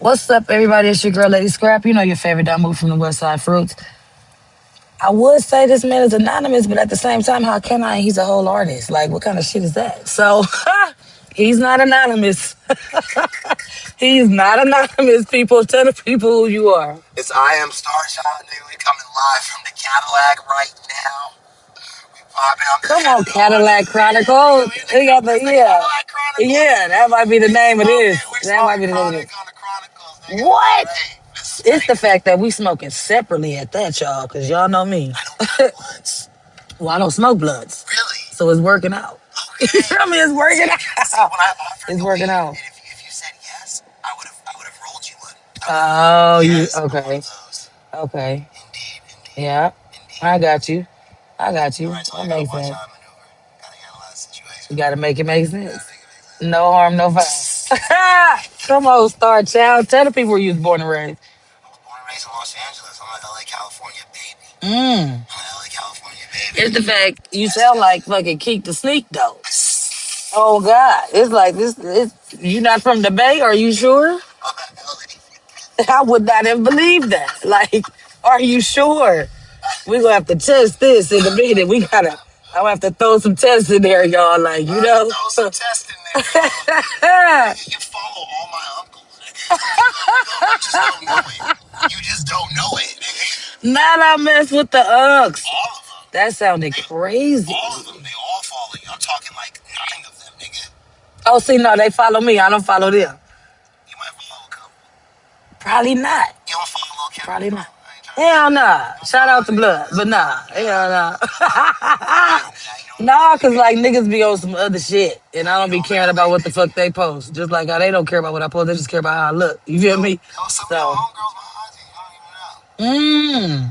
What's up, everybody? It's your girl, Lady Scrap. You know your favorite dumb move from the West Side Fruits. I would say this man is anonymous, but at the same time, how can I? He's a whole artist. Like, what kind of shit is that? So, he's not anonymous. He's not anonymous, people. Tell the people who you are. It's I Am Star Child, nigga. We coming live from the Cadillac right now. We popping up. Come on, Cadillac Chronicles. We got the, yeah. Yeah, that might be the name of this. That might be the name of this. What? It's the fact that we smoking separately at that, y'all, because y'all know me. I don't got blunts. Well, I don't smoke blunts. Really? So it's working out. Okay. You feel me? It's working out. See, when I offered It's the working weed, out. and if you said yes, I would have rolled you one. Oh, Yes, you one okay? of those. Okay. Indeed. Yeah, I got you. I got you. Alright, so That I gotta makes watch sense. how I maneuver. Gotta analyze the situation. You gotta make it make sense. Gotta make it make sense. No harm, no foul. Come on, Star Child. Tell the people where you was born and raised. I was born and raised in Los Angeles. I'm an LA, California baby. Mm. I'm an LA, California baby. It's the fact you sound like fucking Keek the Sneak though. Oh God, it's like this. You not from the Bay? Are you sure? I would not have believed that. Like, are you sure? We gonna have to test this in a minute. I'm gonna have to throw some tests in there, y'all. Like, you know. Throw some tests in there. Nigga. You follow all my uncles, nigga. You just don't know it. You just don't know it, nigga. Not I mess with the Uggs. All of them. That sounded crazy. All of them. They all follow you. I'm talking like 9 of them, nigga. Oh, see, no, they follow me. I don't follow them. You might follow a couple. Probably not. You don't follow Lil Kim? Probably not. Hell nah. Shout out to Blood, but nah. Hell nah. Nah, cause like niggas be on some other shit, and I don't be caring about what the fuck they post. Just like how they don't care about what I post, they just care about how I look. You feel me? Some of your So, homegirls my auntie. You don't even know.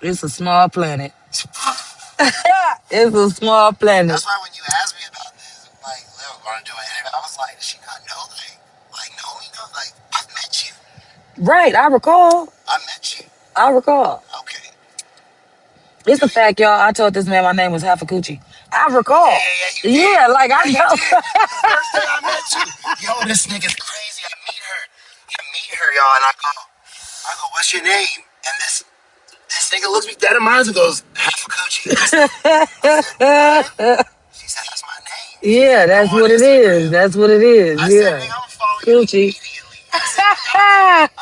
it's a small planet. It's a small planet. That's why when you asked me about this, like, Lil, want to do it, I was like, does she not know? Like, know me? No, like, I've met you. Right, I recall. I met you. I recall. Okay. It's the fact, y'all. I told this man my name was Half a Coochie. I recall. Yeah, like I know. First day I met you. Yo, this nigga's crazy. I meet her, y'all, and I go, what's your name? And this nigga looks me dead in my eyes and goes, Half a Coochie. I said, she said, that's my name. Yeah, that's what it is. That's what it is. I Yeah. said, nigga, I'm following you Coochie. immediately. I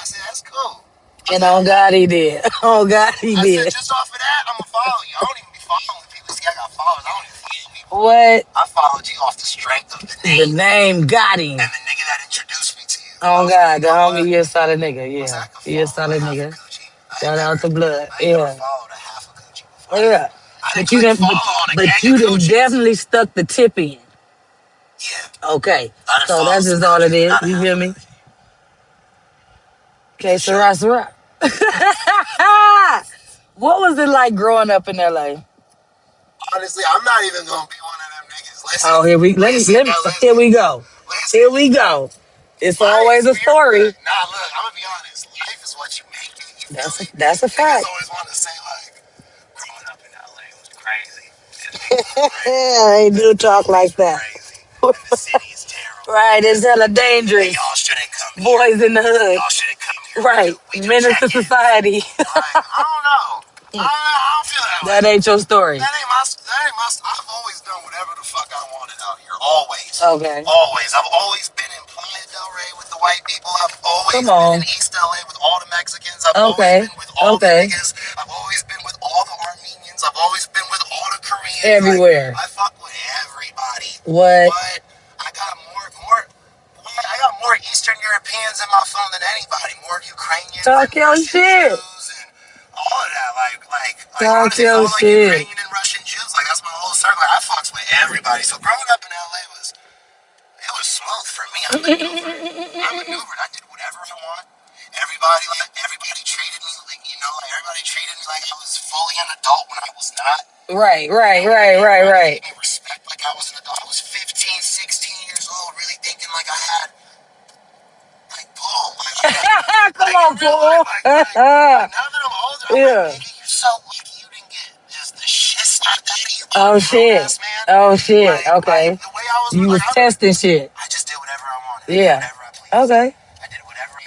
said, that's cool. And on God he did. Oh God he I did. said, just off of that, I'm gonna follow you. I don't even be following people. See, I got followers. I don't even follow people. What? I followed you off the strength of the The name name got him. and the nigga that introduced me to you. Oh God, the You know homie, what? you're a solid nigga. I was Yeah, like, I you're a could solid follow nigga. half a Gucci. Shout out to Blood. I ain't never Yeah. followed a half a Gucci before. Oh yeah. I But didn't you click done, follow on a but gang you of done Gucci's. definitely stuck the tip in. Yeah. Okay. I done So followed that's just some all it Gucci, is. not a You half feel a me? Gucci. Okay, Sarah. What was it like growing up in LA? Honestly, I'm not even gonna be one of them niggas. Listen. Oh, here we go. Here we go. Listen. Here we go. It's My always a story. experience- Nah, look, I'm gonna be honest. Life is what you make it. You feel me? That's a fact. Niggas always want to say like, growing up in LA was crazy. They do talk like that. Crazy. And the city is terrible. Right, it's hella dangerous. And y'all shouldn't come here. Boys in the hood. Y'all shouldn't come here. Right, We do menace to check-in. society. Right. I don't know. I don't feel that way. That ain't your story. That ain't my. I've always done whatever the fuck I wanted out here. Always. Okay. Always. I've always been in Playa del Rey with the white people. I've always been in East LA with all the Mexicans. I've always been with all the niggas. I've always been with all the Armenians. I've always been with all the Koreans. Everywhere. Like, I fuck with everybody. What? But I got more Eastern Europeans in my phone than anybody. More Ukrainians. Talk your shit. All of that, Talk honestly, your all shit. Ukrainian and Russian Jews, like that's my whole circle. Like, I fucks with everybody. So growing up in LA was smooth for me. I maneuvered. I did whatever I want. Everybody treated me like everybody treated me like I was fully an adult when I was not. Right. Gave me respect like I was an adult. I was 15, 16 years old, really thinking like I had pull. Come on, Now fool. that I'm older, I'm Yeah. like, nigga, you're so lucky you didn't get just the shit slapped out of you. Oh shit. Oh shit. Okay. The way I was, You was testing shit. I just did whatever I wanted. Yeah. I did whatever I pleased. Okay. I did whatever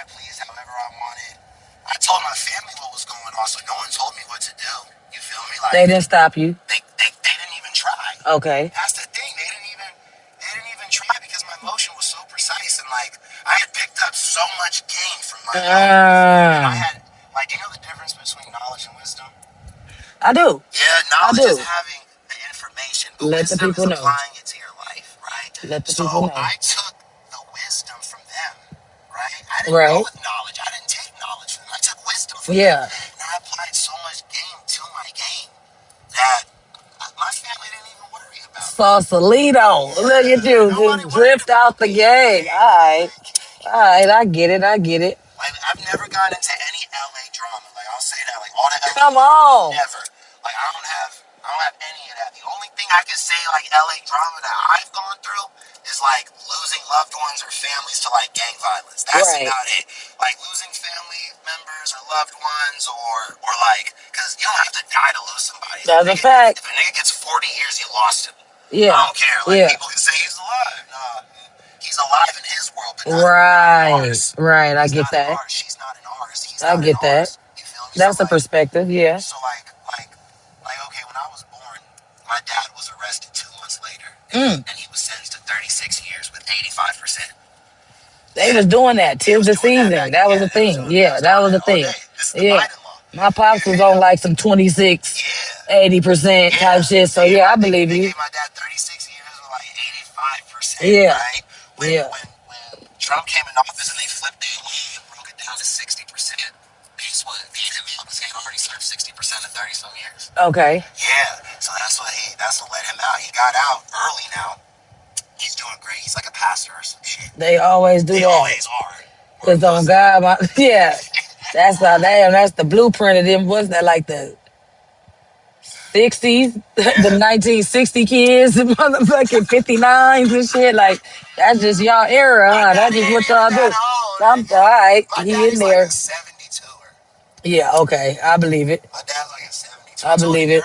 They didn't stop you. They didn't even try. Okay. That's the thing. They didn't even try because my motion was so precise and like I had picked up so much game from my uncles. And I had like, do you know the difference between knowledge and wisdom? I do. Yeah, knowledge is having the information, but Let the wisdom people is know. applying it to your life, right? Let the So people know. I took the wisdom from them, right? I didn't go with knowledge. I didn't take knowledge from them. I took wisdom from them. And I applied so much game to my game that my family didn't even worry about it. Sausalito. Look at you. Just drift out the game. All right. I get it. Like, I've never gotten into any LA drama. Like, I'll say that. Like, all the LA Come on. never. Like, I don't have any of that. The only thing I can say, like, LA drama that I've gone through is, like, losing loved ones or families to, like, gang violence. That's about it. Like, losing family members or loved ones or like, because you don't have to die to lose somebody. That's a fact. If a nigga gets 40 years, he lost him. Yeah. I don't care. Like, people can say he's alive. Nah. He's alive in his world, but not in ours. Right. I get that. She's not in ours. He's I not get in that. ours. You feel me? That's So, a perspective, yeah. So okay, when I was born, my dad was arrested 2 months later, and he was sentenced to 36 years with 85%. They was doing that till the season. That was the thing. Yeah, that was the thing. Yeah. My pops was on like some 26, 80% type shit. So yeah, I believe you. They gave my dad 36 years with like 85%. Yeah. Right? When Trump came in office and they flipped their lead and broke it down to 60%, guess what? He had already served 60% in 30 some years. Okay. Yeah. So that's what let him out. He got out early now. He's doing great. He's like a pastor or some shit. They always do that. They always are. Because on God, yeah. That's how that's the blueprint of them. Wasn't that like the 60s, the 1960 kids, the motherfucking 59s and shit? Like, that's just y'all era, huh? That's just what y'all do. I'm all right. He in there. Like 72. Yeah, okay. I believe it. My dad's like a 72. I believe it.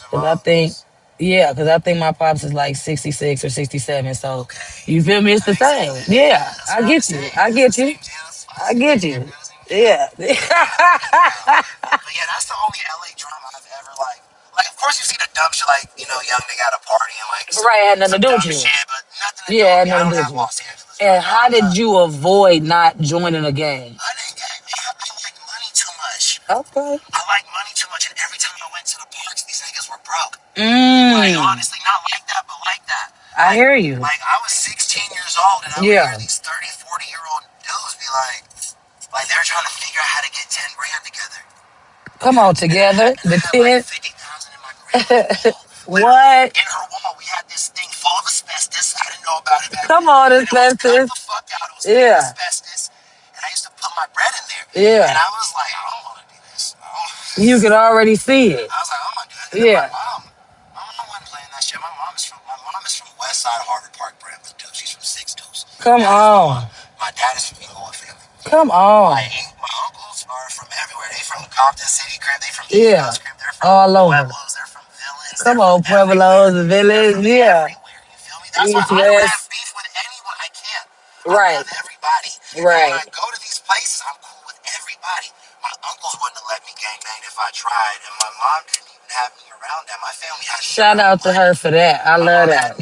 Because I think my pops is like 66 or 67. So, you feel me? It's the same. Yeah, I get you. Yeah. But yeah, that's the only LA drama I've ever like. Of course you see the dumb shit like, young they got a party and like had nothing to do with you. Shit, but nothing to do with me. I don't have Los Angeles. And how did you avoid not joining a gang? I like money too much. Okay. I like money too much, and every time I went to the parks, these niggas were broke. Like, honestly, not like that, but like that. I hear you. Like, I was 16 years old, and I would hear these 30, 40-year-old dudes be like they're trying to figure out how to get 10 grand together. Come on, together. The 10. Like 50,000 in my grandma's wall. What? In her wall, we had this thing full of asbestos. I didn't know about it back then. Come on, asbestos. It was cut the fuck out. It was asbestos. And I used to put my bread in there. Yeah. And I was like, I don't want to do this. You could already see it. I was like, I don't want to do that. Yeah. My mom wasn't playing that shit. My mom is from West Side Harvard Park, Brentwood, dude. She's from Six Deuce. Come on. My dad is from Eagle family. Come on. My uncles are from everywhere. They from Compton City crib. They from East Coast crib. They're from all over. Pueblos. They're from Villains. Come on, Pueblos and Villains. Yeah. You feel me? That's why I don't have beef with anyone. I can't. I love everybody. Right. When I go to these places, I'm cool with everybody. My uncles wouldn't have let me gangbang if I tried, and my mom didn't even have me around that. My family had me. Shout out to her for that. I love that.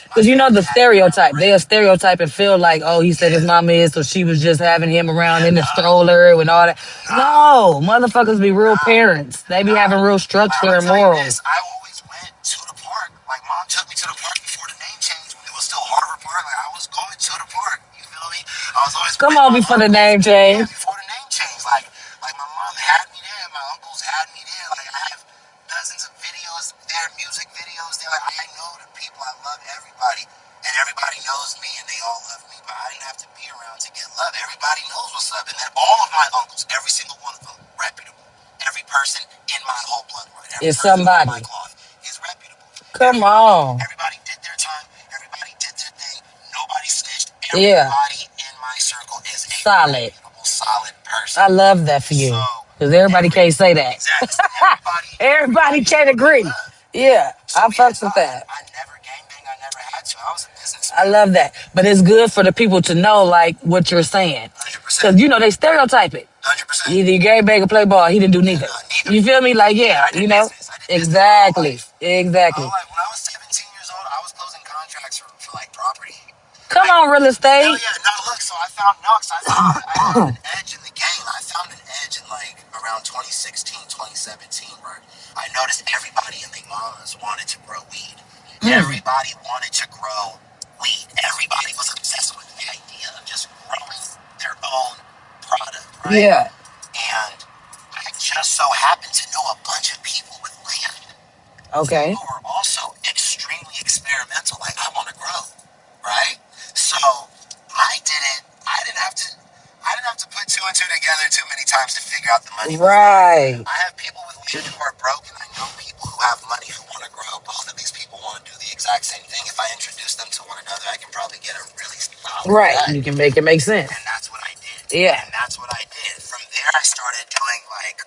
Because you know the stereotype. They'll stereotype and feel like, oh, he said his mama is, so she was just having him around in the stroller and all that. No, motherfuckers be real parents. They be having real structure and morals. I always went to the park. Like, mom took me to the park before the name change, when it was still Harvard Park. Like, I was going to the park. You feel me? I was always come on before the name change. Yeah, before the name change. Like my mom had me there. My uncles had me there. Like, I have dozens of videos there, music videos there. Like, I know the people. I love everybody. And everybody knows me, and they all love me. But I didn't have to be around to get love. Everybody knows what's up. And then all of my uncles, every single one of them, reputable. Every person in my whole bloodline, every is somebody. My cloth is reputable. Come on. Everybody did their time. Everybody did their thing. Nobody snitched. Everybody in my circle is a solid person. I love that for you. Because everybody can't say that. Exactly. Everybody can't agree. Yeah, I fucks with that. I never gangbang. I never had to. I was a businessman. I love that. But it's good for the people to know, like, what you're saying. 100%. Because, you know, they stereotype it. 100%. Either you game bang or play ball. He didn't do Yeah, neither. no, neither. You feel me? Like, yeah, I did you know? business. I did business my whole Exactly. life. My Exactly. whole life. When I was 17 years old, I was closing contracts for like property. Come Like, on, real hell estate. yeah. No, look, so I found, no, because I found an edge in the game. I found an edge in like around 2016, 2017, where I noticed everybody and their mamas wanted to grow weed. Mm. Everybody wanted to grow weed. Everybody was obsessed with the idea of just growing their own product, right? Yeah. And I just so happened to know a bunch of people with land Okay. who were also extremely experimental. Like, I want to grow, right? So I didn't. I didn't have to. I didn't have to put two and two together too many times to figure out the money was there. Right. I have people with land who are broke, and I know people who have money who want to grow. Both of these people want to do the exact same thing. If I introduce them to one another, I can probably get a really solid Right. bet. You can make it make sense. And that's what I did. Yeah. And that's what I did. From there, I started doing like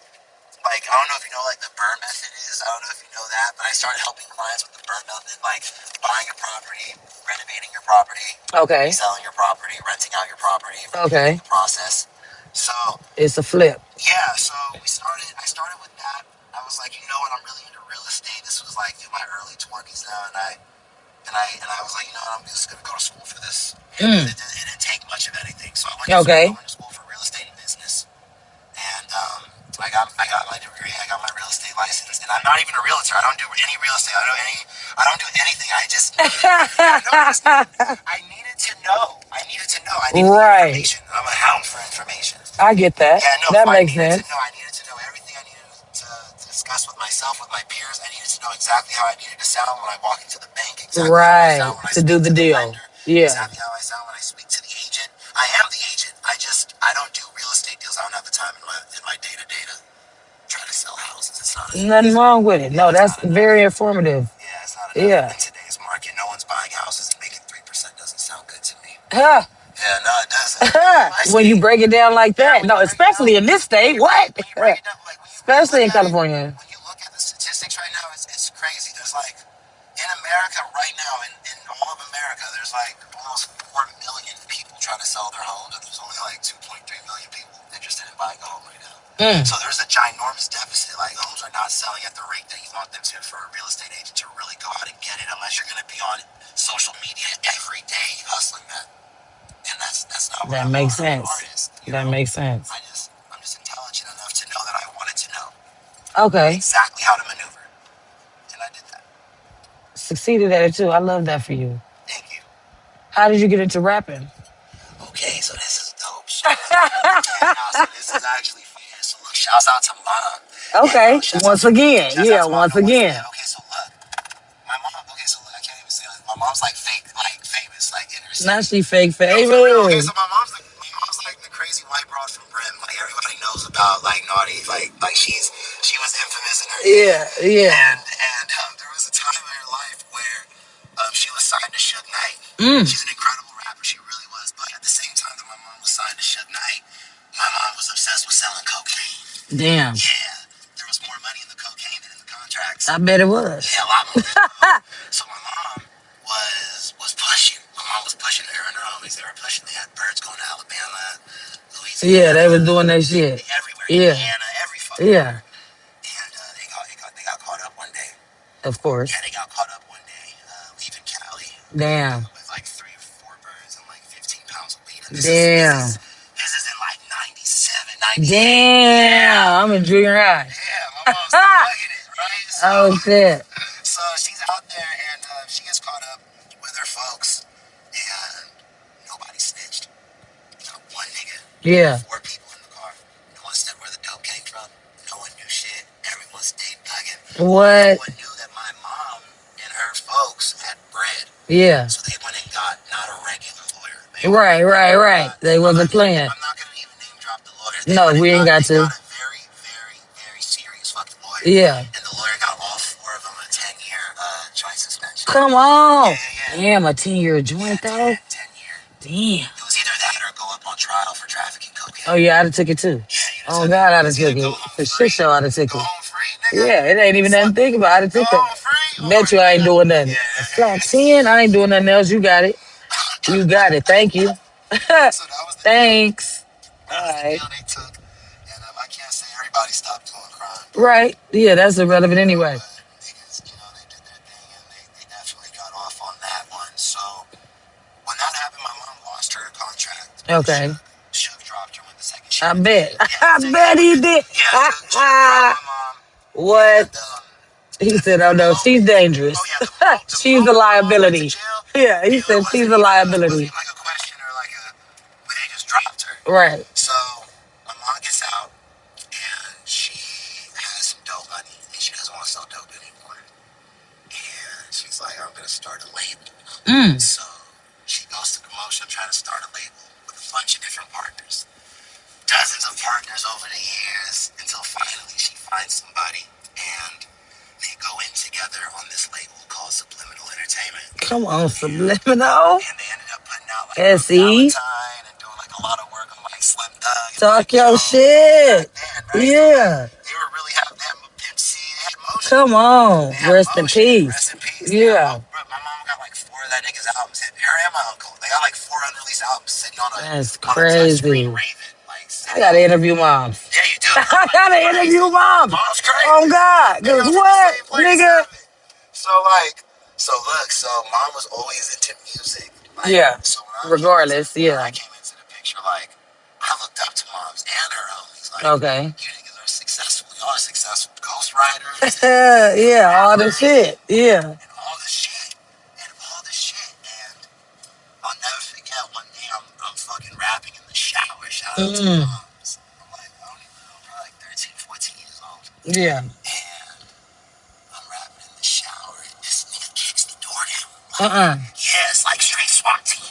I don't know if you know like the burn method is. I don't know if you know that, but I started helping clients with the burn method, like buying a property, renovating your property, Okay. selling your property, renting out your property, Okay. repeating the process. So It's a flip. yeah, so we started. I started with that. I was like, you know what? I'm really into real estate. This was like in my early 20s now, and I was like, you know what? I'm just gonna go to school for this. And Mm. it didn't take much of anything, so I Okay. went to school for real estate and business. And I got my degree. I got my real estate license, and I'm not even a realtor. I don't do any real estate. I don't do anything. I just I needed to know. I needed to know. I needed Right. information. I'm a hound for information. I get that. Yeah, no. That So I makes needed to sense. know. I needed to know everything. I needed to discuss with myself, with my peers. I needed to know exactly how I needed to sound when I walk into the bank. Exactly how I Right. sound when I To do speak the to the deal. lender. Yeah. Exactly how I sound when I speak to the agent. I am the agent. I don't do real estate deals. I don't have the time in my day to day to try to sell houses. It's not Nothing enough. wrong with it. Yeah, No, it's that's not enough. very informative. Yeah, it's not enough Yeah. in today's market. No one's buying houses and making 3% doesn't sound good to me. Huh. Yeah, no, it doesn't. When you break it down like Yeah, that. when you No, break it down, especially in this state. What? when you break it down, like when you really Especially look in at it, California. when you look at the statistics right now, it's crazy. There's like in America right now, in all of America, there's like almost 4 million people trying to sell their homes, and there's only like 2.3 million people interested in buying a home right now. Mm. So there's a ginormous deficit. Like homes are not selling at the rate that you want them to for a real estate agent to really go out and get it, unless you're going to be on social media every day hustling that. And that's not what That I makes want. I'm an sense. artist, you That know. makes sense. I'm just intelligent enough to know that I wanted to know Okay. exactly how to maneuver, and I did that. Succeeded at it too. I love that for you. Thank you. How did you get into rapping? Okay, so this is dope. So, yeah, no, so this is actually fair. So look, shouts out to mom. Yeah, Okay. no, shouts out Once to again. shouts out Yeah, to mom. once No, once again. again. Okay, so look, my mom. Okay, so look, I can't even say like my mom's like fake, like famous, like in her Now city. she fake No, for real. Okay, famous. so my mom's like the crazy white broad from Brim. Like everybody knows about like Naughty. Like she was infamous in her day. Yeah, yeah. And there was a time in her life where she was signed to Suge Knight. Mm. She's an incredible rapper. She really was. But at the same time that my mom was signed to Suge Knight, my mom was obsessed with selling cocaine. Damn. Yeah, there was more money in the cocaine than in the contracts. I bet it was. Yeah, a lot more. So my mom was pushing. My mom was pushing her and her homies. They were pushing. They had birds going to Alabama, Louisiana. Yeah, they was doing that shit. Everywhere. Yeah. Indiana, every fucking. Yeah. And they got caught up one day. Of course. Yeah, they got caught up one day leaving Cali Damn. with like 3 or 4 birds and like 15 pounds of weed. And Damn. this is in like 97, 98. Damn. I'm in junior high. Yeah, my mom's bugging it, right? So, Oh shit. so she's out there and she gets caught up with her folks and nobody snitched. Not one nigga. Yeah. 4 people in the car. No one said where the dope came from. No one knew shit. Everyone stayed thugging. What? No one knew that my mom and her folks had bread. Yeah. So they went and got not a regular lawyer. Right. They wasn't playing. I'm not gonna even name drop the lawyers. No, we ain't got to. They got a very, very, very serious fucking lawyer. Yeah. And the lawyer got all 4 of them a 10-year joint suspension. Come on. Yeah. Damn, a 10-year joint though. 10 year. Damn. It was either that or go up on trial for trafficking cocaine. Oh yeah, I'd have took it too. Yeah, Oh God, I'd have took it. For shit show, I'd have took Go it. home free, nigga. Yeah, it ain't even nothing to think about. I'd have Go took home it. free. Bet you I ain't doing nothing. Yeah. A flat 10, I ain't doing nothing else. You got it. You got it. Thank you. So that was the Thanks. That was the Alright. deal they took. everybody stopped doing crime. Right. Yeah, that's irrelevant anyway. Niggas, they did their thing and they definitely got off on that one. So when that happened, my mom lost her contract. Okay. Suge dropped her with the second I shit. bet. Yeah, I bet he did. yeah, Suge dropped my mom. What? And, He said, "Oh no, she's dangerous. She's a liability." Yeah, he said she's a liability. It wasn't like a question or like a, but they just dropped her. Right. So my mom gets out and she has some dope money and she doesn't want to sell dope anymore. And she's like, I'm gonna start a label. So she goes to promotion trying to start a label with a bunch of different partners. Dozens of partners over the years until finally she finds somebody and they go in together on this label called Subliminal Entertainment. Come on, Subliminal. And they ended up putting out like Valentine and doing like a lot of work on like Slim Thug. Talk your shit. Right? Yeah. They were really having that Pimp C. They had motion. Come on. Rest in peace. Rest in peace. Yeah. My mom got like 4 of that nigga's albums. Her and my uncle. They got like 4 unreleased albums sitting on a That's on crazy. a Raven. Like, I gotta interview moms. yeah, you do. I gotta interview moms. Mom's crazy. Oh God. Cause what, nigga? So mom was always into music. Like, Yeah. So Regardless, yeah. I came into the picture, like, I looked up to moms and her homies. Like, okay. You niggas are successful. Y'all are successful ghostwriters. Yeah, all the shit. Yeah. And all the shit. And I'll never forget one day I'm fucking rapping in the shower. Shout out to moms. I'm like, I don't even know, probably like 13, 14 years old. Yeah. And I'm rapping in the shower, and this nigga kicks the door down. Like, yeah, it's like straight SWAT team.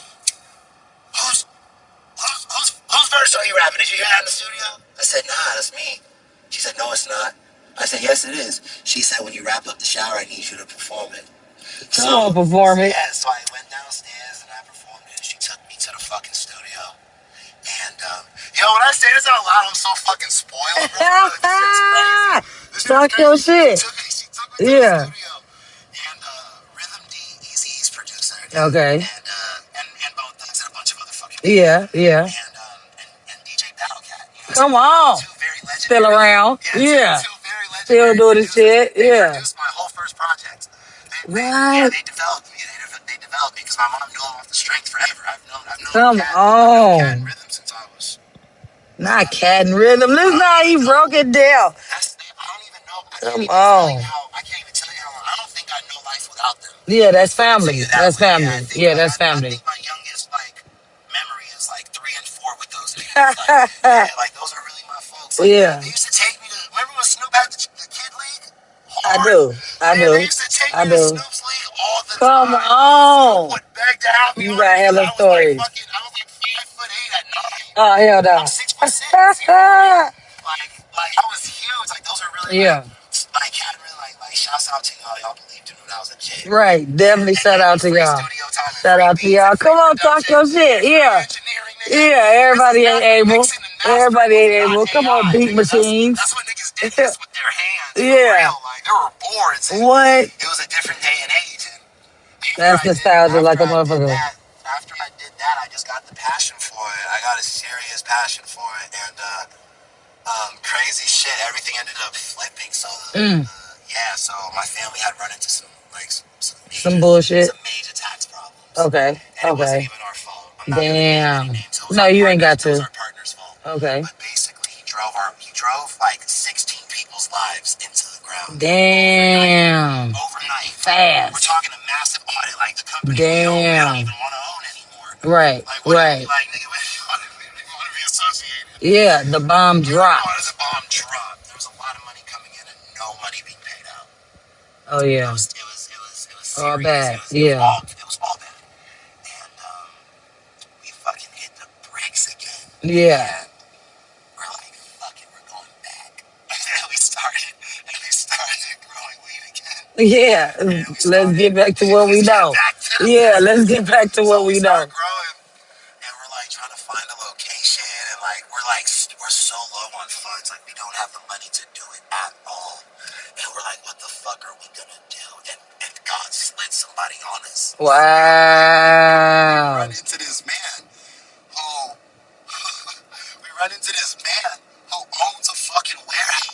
Whose verse are you rapping? Did you hear that in the studio? I said, nah, that's me. She said, no, it's not. I said, yes, it is. She said, when you wrap up the shower, I need you to perform it. Come on, perform it. Yeah, so I went downstairs and I performed it. And she took me to the fucking studio. And, when I say this out loud, I'm so fucking spoiled, bro. Talk your shit. She took me to the studio. And Rhythm D, Eazy's producer. Okay. And Bone Thugs and a bunch of other fucking people. Yeah. And DJ Battlecat. Come on. Still around. Yeah. Still doing the shit. Yeah. They produced my whole first project. Right. They developed me. They developed me because my mom knew them off the strength forever. I've known Come Cat on. Rhythm since I was. Not Cat and Rhythm. Listen how he broke it down. I don't even know. Come on. I can't even tell you how long. I don't think I know life without them. Yeah, that's family. That's family. Yeah, that's family. I think my youngest memory is 3 and 4 with those niggas. Those are really my folks. Yeah. They used to take me to. Remember when Snoop had the Kid League? I do. They used to take me to Snoop's League all the time. Come on. Would beg to have me. You got hella stories. I was 5'8" at 9. Oh hell no. I'm 6'6". I was huge. Those are really had really shouts out to y'all. Y'all believed in when I was a kid. Right. Definitely shout out to y'all. Shout out to y'all. Come on, talk your shit. Yeah. Yeah, everybody ain't able. Everybody ain't able. Come on, beat machines. That's what niggas did this with their hands. Yeah. They were boards. What? It was a different day and age. That's nostalgia like a motherfucker. After I did that, I just got the passion for it. I got a serious passion for it. And crazy shit. Everything ended up flipping. So, so my family had run into some bullshit. Some major tax problems. Okay. And it wasn't even our fault. Damn. No, you ain't got to. It was our partner's fault. Okay. But basically, he drove 16 people's lives into the ground. Damn. Overnight. Fast. We're talking a massive audit. The company Damn. we don't even want to own anymore. Right. Nigga, we want to be associated. Yeah, the bomb dropped. The bomb dropped. There was a lot of money coming in and no money being paid out. Oh yeah. It was serious. All bad. It was all bad. And we fucking hit the bricks again. Yeah. And we're like, fuck it, we're going back. And we started growing weed again. Yeah. Let's get back to what we know. Yeah, let's get back to what we know. Growing, and we're trying to find a location, and we're so low on funds, we don't have the money to do it at all. And we're like, what the fuck are we gonna do? And God slid somebody on us. Wow. We run into this man who owns a fucking warehouse.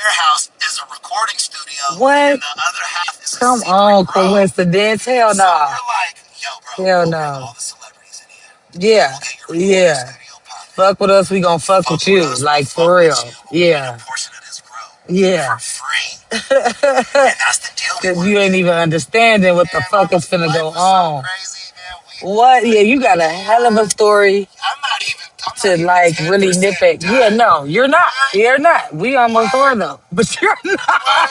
their house is a recording studio, What? and the other half is a Come secret on, grow. coincidence? Hell So no. we're like, yo, bro, Hell we'll bring no. all the celebrities in here. Yeah. We'll get your recording Yeah. studio popping. Fuck with us, we gonna fuck Fuck with with you. us, we'll Like fuck for with real. you. We'll get a Yeah. portion of this grow Yeah. for free. And that's the deal we Cause want you to ain't get. even understanding what the Man, my fuck is finna life go was so on. crazy, man. What? Yeah, you got a hell of a story I'm not to even like really 10% nitpick. Yeah, done. no, you're not. What? You're not. We almost What? are though. But you're not. What?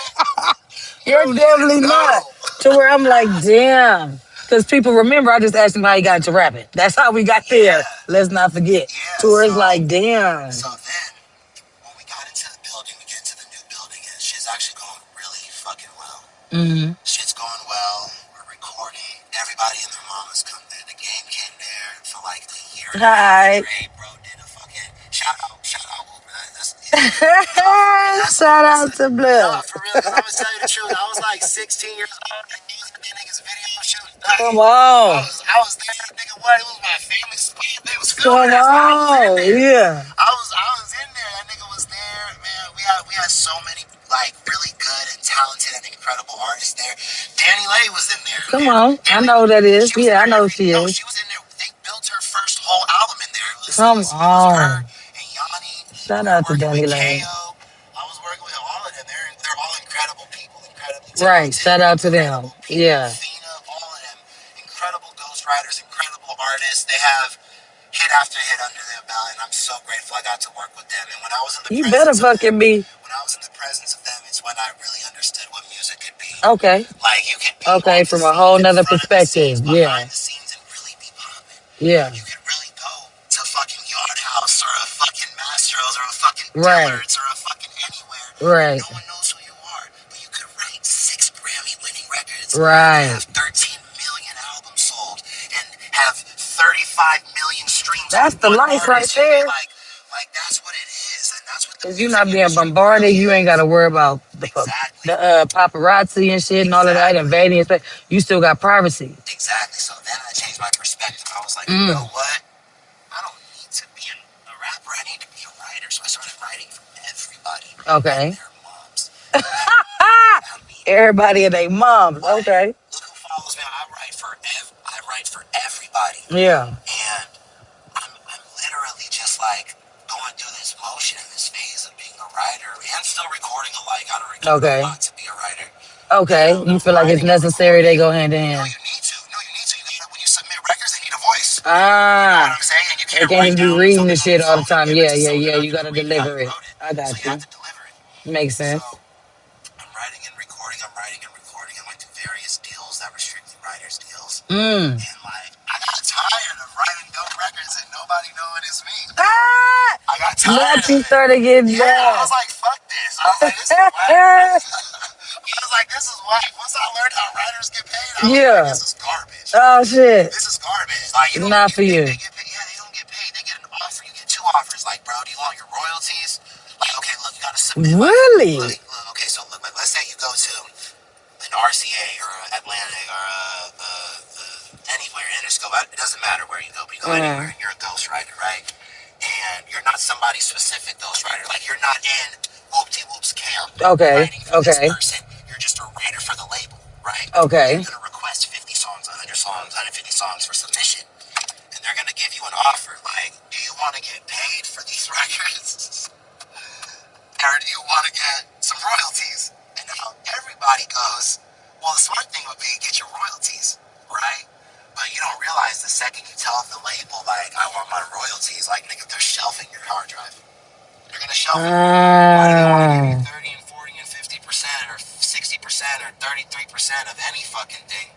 You You're don't even definitely not. know. To where I'm like, damn. Because people remember, I just asked him how he got into rapping. That's how we got there. Yeah. Let's not forget. Yeah. To where it's like, damn. So then when we got into the building, we get into the new building, and shit's actually going really fucking well. Mm-hmm. Shit's going well. We're recording. Everybody and their mamas come there. The game came there for like a year and a half Hi. straight, bro. Did a fucking shout out, Uber. That's Shout out to no, Blood. for real. Cause I'm gonna tell you the truth. I was like 16 years old and using the niggas video shooting. Come I on. was, I was there, nigga. What? It was my family split. They was filming Come us. I was in on. there. Yeah. I was in there. That nigga was there, man. We had so many like really good and talented and incredible artists there. Danny Lay was in there. Come on. I know who that is. She was in Yeah, I there know who every she no, is. she was in there. They built her first whole album in there. Come It was her on. and Yanni. Shout We were out to working with Danny Lane. KO. I was working with all of them. They're all incredible people, incredibly Right. talented, Shout out to them. incredible people. Yeah. Fina, all of them, incredible ghostwriters, incredible artists. They have hit after hit under their belt, and I'm so grateful I got to work with them. And when I was in the You better presence of them, fucking be. it's when I really understood what music could be. Okay. Like you could be Okay. on the From a scene, whole in nother front of the scenes, perspective. Yeah. behind the scenes, and really be popping. Yeah. You could really go to fucking Yard House or a fucking Mastro's or a fucking Right. Dillard's or a fucking anywhere. Right. No one knows who you are, but you could write 6 Grammy-winning records, Right. have 13 million albums sold, and have 35 million streams. That's on the one life right artist. there. Like that's what it is, and that's what the Cause you're music not being industry bombarded. really You ain't is. got to worry about Exactly. the paparazzi and shit and all of that Exactly. invading. And stuff. You still got privacy. Exactly. So then I changed my perspective. I was like, you know what? I don't need to be a rapper. I need to be a writer. So I started writing for everybody Okay. and their moms. I mean, Everybody and their moms. Okay. look who follows me. I write for everybody. Yeah. And I'm literally just like going through this motion in this phase of being a writer and still recording alike. I don't record Okay. a lot to be a writer. Okay. You feel like it's necessary they go hand in No, hand. you need to. No, you need to. When you submit records, they need a voice. You know Ah. what I'm saying? And you They can't can't write just be down reading something the on shit your all the phone and time. give it Yeah, to yeah, someone yeah. else You to gotta read how deliver you it. wrote it. I So got you you. have to deliver it. Makes So sense. I'm writing and recording. I'm writing and recording. I went through various deals that were strictly writers deals. Mm. And like, I got tired of writing dope records and nobody knowing it's me. Ah! I got tired Once of you it. started getting Yeah, I mad. was like, fuck this. I was like, this is whack. I was like, this is whack. Once I learned how writers get paid, I was Yeah. like, this is garbage. Oh shit. This is garbage. Like, you don't Not get for paid. you. They get paid. Yeah, they don't get paid. They get an offer. You get 2 offers. Like, bro, do you want your royalties? Like, okay, look, you gotta submit. Really? Look, okay, so look, let's say you go to an RCA or Atlantic or anywhere, Interscope. It doesn't matter where you go, but you go anywhere and you're a ghostwriter, right? And you're not somebody specific ghostwriter. Like, you're not in Whoop-de-Whoop's camp Okay. writing for Okay. this person. You're just a writer for the label, right? Okay. You're going to request 50 songs, 100 songs, 150 songs for submission. And they're going to give you an offer. Like, do you want to get paid for these records? Or do you want to get some royalties? And now everybody goes, well, the smart thing would be get your royalties, right? But you don't realize the second you tell the label, like, I want my royalties, like, nigga, they're shelving your hard drive. They're going to shelve it. Why do they want to give you 30 and 40 and 50% or 60% or 33% of any fucking thing?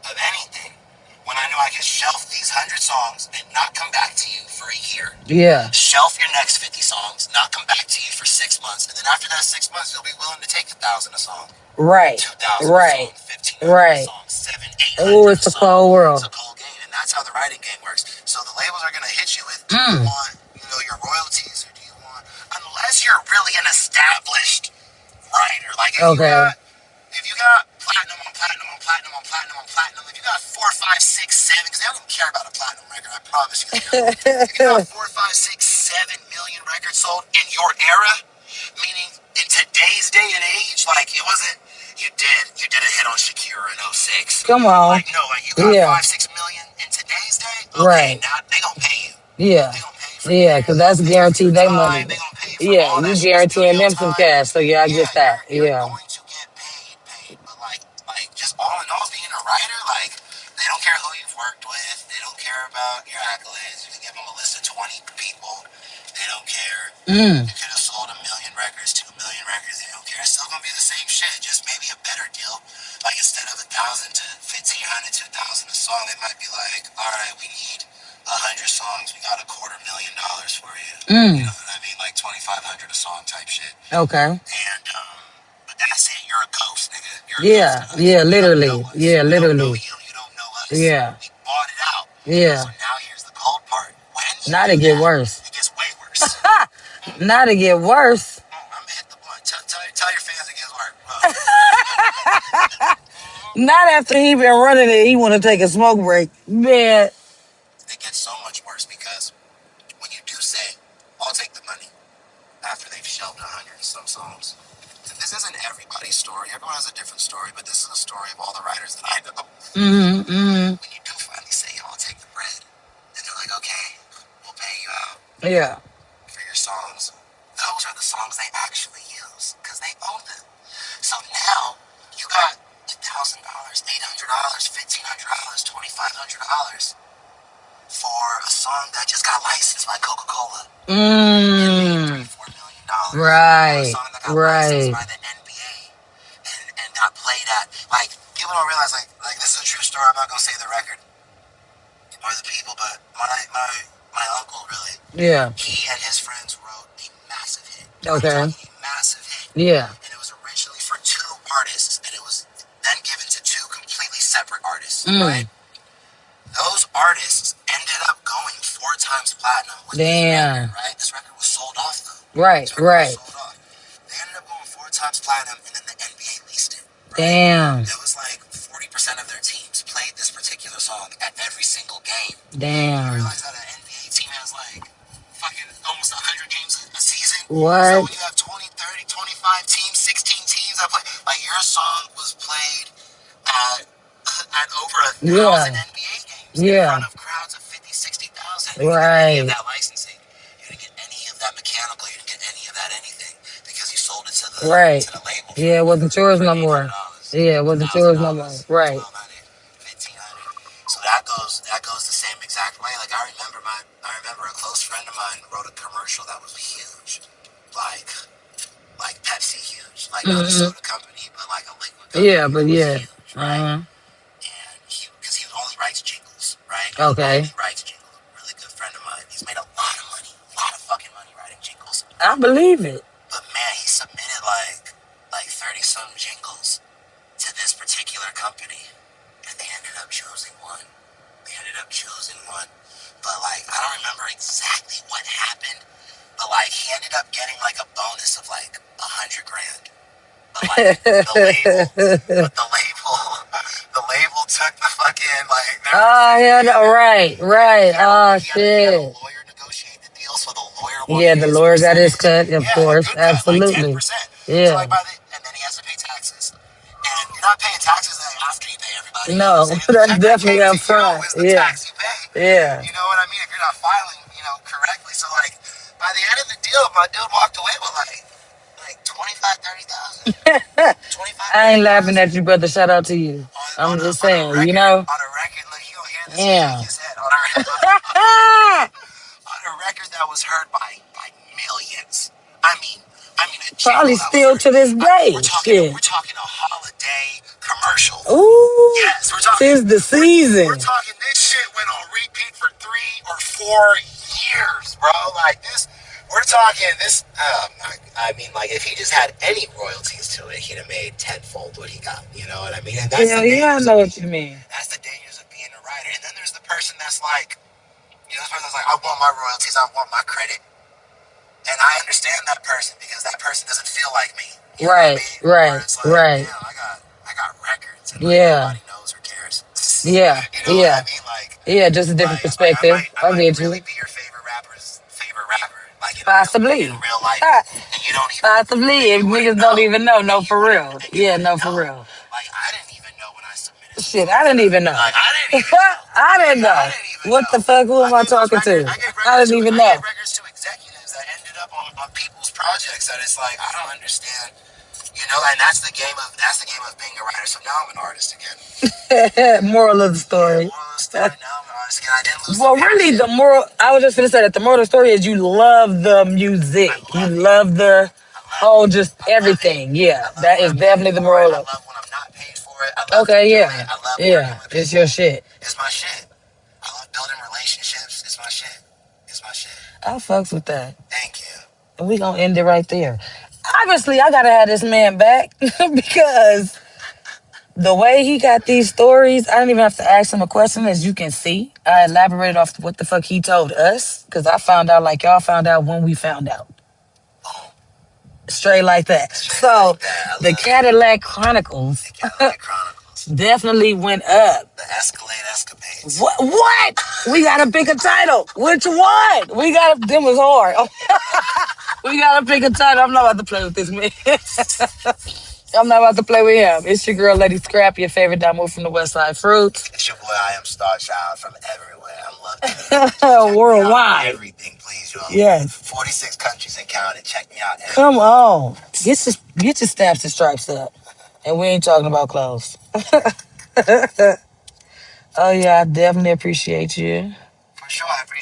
Of anything? When I know I can shelf these 100 songs and not come back to you for a year. Yeah. Shelf your next 50 songs, not come back to you for 6 months, and then after that 6 months, you'll be willing to take 1,000 a song. Right. 2,000 right. a song, 1,500 right. a song, 700, 800 Oh, it's a cold world. It's a cold game, and that's how the writing game works. So the labels are going to hit you with, do you want, your royalties, or do you want, unless you're really an established writer, like if you got platinum on platinum on platinum on platinum on platinum, if you got 4, 5, 6, 7, because they don't even care about a platinum record, I promise you. If you got 4, 5, 6, 7 million records sold in your era, meaning in today's today's day and age, like it wasn't. You did a hit on Shakira in '06. Come on. Like no, like you got Yeah. 5-6 million in today's day. Okay, Right. now they gonna pay you. Yeah. They gonna pay you for Yeah, years. because They that's gonna pay you for your guaranteed their money. time. They gonna pay you for Yeah, all you that guaranteeing studio them some time. cash. So yeah, I Yeah, get that. you're Yeah. going to get paid. But like just all in all, being a writer, like they don't care who you've worked with. They don't care about your accolades. You can give them a list of 20 people. They don't care. Mm. You could have sold 1 million records, 2 million records. They don't care. It's still gonna be the same shit, just maybe a better deal. Like instead of 1,000 to 1,500, 2,000 a song, they might be like, all right, we need 100 songs. We got $250,000 for you. You Mm. know what I mean? Like 2,500 a song type shit. Okay. And but that's it. You're a ghost, nigga. You're a ghost Yeah. to us. Yeah. You don't know Literally. us. Yeah. We don't know Literally. you. You don't know us. Yeah. We bought it out. Yeah. So now here's the cold part. When you Not do to get that, worse. it gets way worse. Not to get worse. I'm gonna hit the blunt. Tell your fans it gets worse. Not after he been running it. He want to take a smoke break. Man. It gets so much worse because when you do say, I'll take the money after they've shelved 100 and some songs. And this isn't everybody's story. Everyone has a different story, but this is a story of all the writers that I know. Mm-hmm. Mm-hmm. When you do finally say, I'll take the bread, and they're like, okay, we'll pay you out Yeah. for your songs. Those are the songs they actually use because they own them. So now you got $1,000, $800, $1,500, $2,500 for a song that just got licensed by Coca-Cola and made Mm. $3-4 million. Or a Right. song that got licensed Right. by the NBA and got played at. Like people don't realize like this is a true story. I'm not gonna say the record or the people, but my uncle really. Yeah. He and his friends wrote a massive hit. I'm Okay. talking a massive hit. Yeah. And it was originally for two artists, and it was then given to two completely separate artists, Mm. right? Those artists ended up going 4 times platinum with this Damn. record, right? This record was sold off though. Right. This record Right. was sold off. They ended up going 4 times platinum, and then the NBA leased it. Right? Damn. It was like 40% of their teams played this particular song at every single game. You Damn. realize that an NBA team has like fucking almost 100 games a season? So What? when you have 20, 30, 25 teams, 16 teams that play, like your song was played at over 1,000 Yeah. NBA games in Yeah. front of crowds of 50, 60,000. You didn't get any of Right. that licensing. You didn't get any of that mechanical. You didn't get any of that anything because you sold it to Right. the label. Yeah, it wasn't yours no more. $800, Yeah, it wasn't yours no more. $1,000, Right. 1,200, 1,500. So that goes the same exact way. Like I remember a close friend of mine wrote a commercial that was huge, like Pepsi huge, like not a Mm-hmm. soda company, but like a liquid company. Yeah, but It was yeah. huge, right? Uh-huh. And because he only writes jingles, right? Okay. Only writes jingles. Really good friend of mine. He's made a lot of money, a lot of fucking money writing jingles. I believe it. But man, he submitted like 30 some jingles to this particular company, and they ended up choosing one. But like I don't remember exactly what happened, but like he ended up getting like a bonus of like 100 grand. But like the label took the fucking like. Oh, yeah, no, right. Right. Oh, He had a shit. lawyer negotiate the deal, so the lawyer wanted Yeah, the his lawyer got his percentage. cut, of Yeah, a course. good cut, like Absolutely. 10%. So Yeah. like and then he has to pay taxes. And you're not paying taxes after you pay everybody. No, The that's check that definitely came up to you front. is the Yeah. tax you pay. Yeah. You know what I mean? If you're not filing, correctly. So like by the end of the deal, my dude walked away with like 25, 30,000. 25, I ain't 30,000 laughing at you, brother. Shout out to you. I'm just saying, record, you know? on a record, look, you don't hear this Yeah. in his head. On a record that was heard by millions. I mean a jingle Probably that still was to this heard. day. We're Shit. talking a holiday commercial. Ooh. Yes, we're talking. Tis the season. We're talking. This shit went on repeat for 3 or 4 years, bro. Like this. We're talking this. I mean, like if he just had any royalties to it, he'd have made tenfold what he got. You know what I mean? And that's Yeah, the yeah, I know what you mean. That's the dangers of being a writer. And then there's the person that's like, this person's like, I want my royalties, I want my credit. And I understand that person because that person doesn't feel like me. You know Right, what I mean? right, Where it's like, right. I got records and like, Yeah. nobody knows or cares. Yeah, You know yeah. what I mean? Like, Yeah, just a different perspective. I I might get you. really be your favorite rapper's favorite rapper, like Possibly. in real life, Ha, and you don't even possibly. If you wouldn't niggas don't know, even know, no, and you for wouldn't real. and you Yeah, wouldn't no, for know. real. Like I didn't even know when I submitted some Shit, songs. I didn't even know. Like I didn't even know. I didn't Yeah, I know. didn't even What know. the fuck? Who am I talking to? I gave I records didn't to even know. executives that ended up on people's projects that it's like I don't understand. You know, and that's the game of being a writer. So now I'm an artist again. Moral of the Yeah, story. moral of the story. Now I'm an artist again. I didn't lose Well, the really, passion. the moral, I was just going to say that the moral of the story is you love the music. I You love it. love the I love whole, it. just I love it. everything. Yeah, I love that when is I'm paid definitely the for it. moral I of love when I'm not paid for it. I love Okay, doing yeah. it. I love working Yeah, with it's people. your shit. It's my shit. I love building relationships. It's my shit. It's my shit. I fucks with that. Thank you. And we gonna end it right there. Obviously, I gotta have this man back because the way he got these stories, I didn't even have to ask him a question. As you can see, I elaborated off what the fuck he told us because I found out like y'all found out when we found out. Straight like that. Straight So, like that. the Cadillac Chronicles The Cadillac Chronicles. definitely went up. The Escalade Escapades. What? What? We gotta pick a title. Which one? We gotta. Them was hard. We gotta pick a title. I'm not about to play with this man. I'm not about to play with him. It's your girl, Lady Scrap, your favorite damo from the West Side Fruits. It's your boy, I am Star Child from everywhere. I love everything. Worldwide. Everything, please, y'all. Yes. 46 countries and counting. Check me out. Come on. Get your stamps and stripes up. And we ain't talking about clothes. Oh, yeah, I definitely appreciate you. For sure, I appreciate